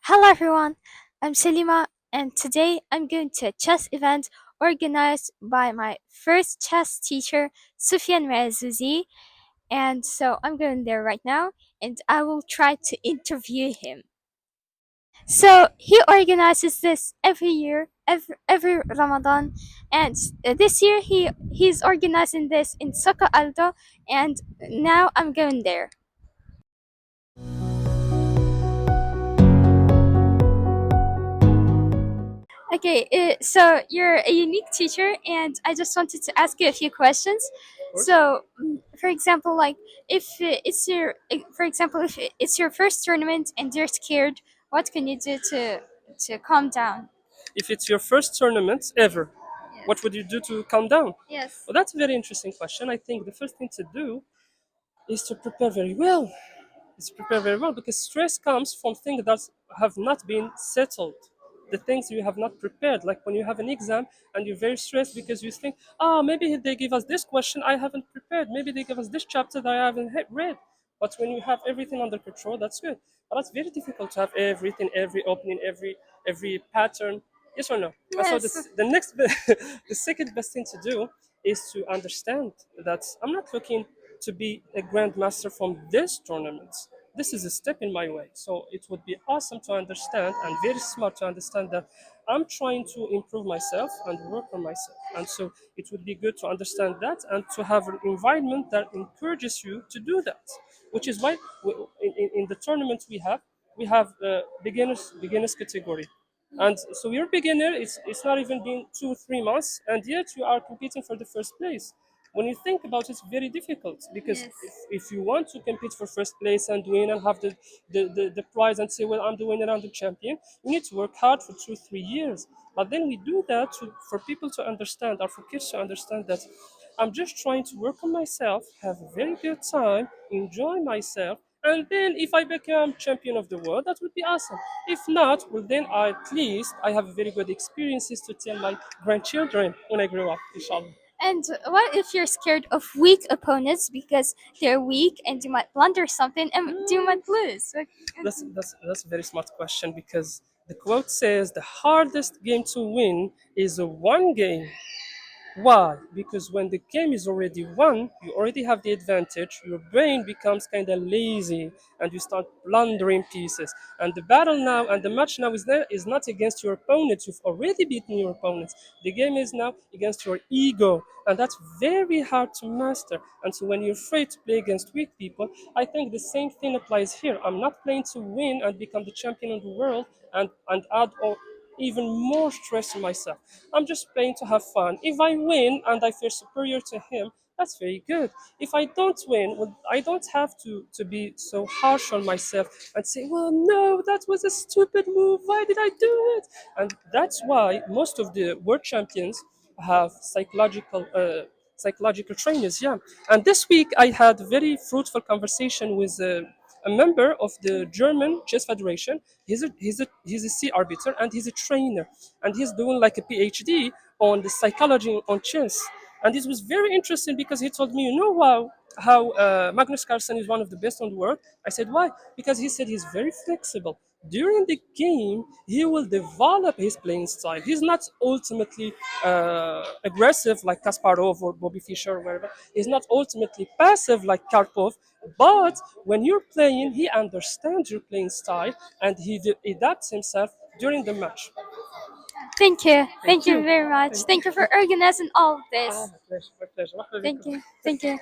Hello everyone, I'm Selima and today I'm going to a chess event organized by my first chess teacher, Soufyane Maazouzi, and so I'm going there right now and I will try to interview him. So he organizes this every year, every Ramadan, and this year he's organizing this in Socco Alto, and now I'm going there. Okay, so you're a unique teacher, and I just wanted to ask you a few questions. So, for example, like if for example, if it's your first tournament and you're scared, what can you do to calm down? If it's your first tournament ever, what would you do to calm down? Yes. Well, that's a very interesting question. I think the first thing to do is to prepare very well. Is to prepare very well because stress comes from things that have not been settled. The things you have not prepared, like when you have an exam and you're very stressed because you think, oh, maybe they give us this question I haven't prepared. Maybe they give us this chapter that I haven't read. But when you have everything under control, that's good. But that's very difficult to have everything, every opening, every pattern. Yes or no? And so Yes. the next, the second best thing to do is to understand that I'm not looking to be a grandmaster from this tournament. This is a step in my way. So it would be awesome to understand and very smart to understand that I'm trying to improve myself and work on myself. And so it would be good to understand that and to have an environment that encourages you to do that. Which is why in the tournament we have beginners category. And so you're a beginner, it's not even been 2 3 months, and yet you are competing for the first place. When you think about it, it's very difficult because Yes. if you want to compete for first place and win and have the prize and say, well, I'm the winner, I'm the champion, you need to work hard for 2 3 years. But then we do that for people to understand, or for kids to understand that I'm just trying to work on myself, have a very good time, enjoy myself, and then if I become champion of the world, that would be awesome. If not, well then at least I have very good experiences to tell my grandchildren when I grow up, inshallah. And what if you're scared of weak opponents because they're weak and you might blunder something and you might lose? That's a very smart question because the quote says the hardest game to win is a one game. Why? Because when the game is already won, you already have the advantage, your brain becomes kind of lazy and you start blundering pieces. And the battle now and the match now is not against your opponent, you've already beaten your opponents. The game is now against your ego, and that's very hard to master. And so when you're afraid to play against weak people, I think the same thing applies here. I'm not playing to win and become the champion of the world and add all even more stress on myself. I'm just playing to have fun. If I win and I feel superior to him, that's very good. If I don't win, well, I don't have to be so harsh on myself and say, well, no, that was a stupid move. Why did I do it? And that's why most of the world champions have psychological trainers. Yeah. And this week I had a very fruitful conversation with a member of the German Chess Federation. He's a sea arbiter and he's a trainer, and he's doing like a PhD on the psychology on chess. And this was very interesting because he told me, you know how Magnus Carlsen is one of the best on the world. I said, why? Because he said he's very flexible. During the game, he will develop his playing style. He's not ultimately aggressive like Kasparov or Bobby Fischer or whatever. He's not ultimately passive like Karpov. But when you're playing, he understands your playing style and he adapts himself during the match. Thank you. Thank Thank you you. very much. Thank you for organizing all of this. My pleasure. My pleasure. Thank you. Thank you.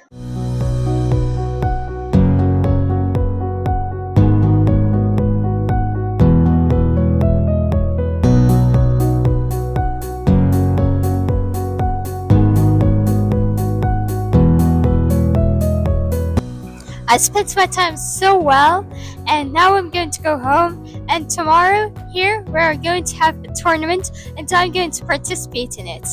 I spent my time so well, and now I'm going to go home. And tomorrow, here, we are going to have a tournament, and I'm going to participate in it.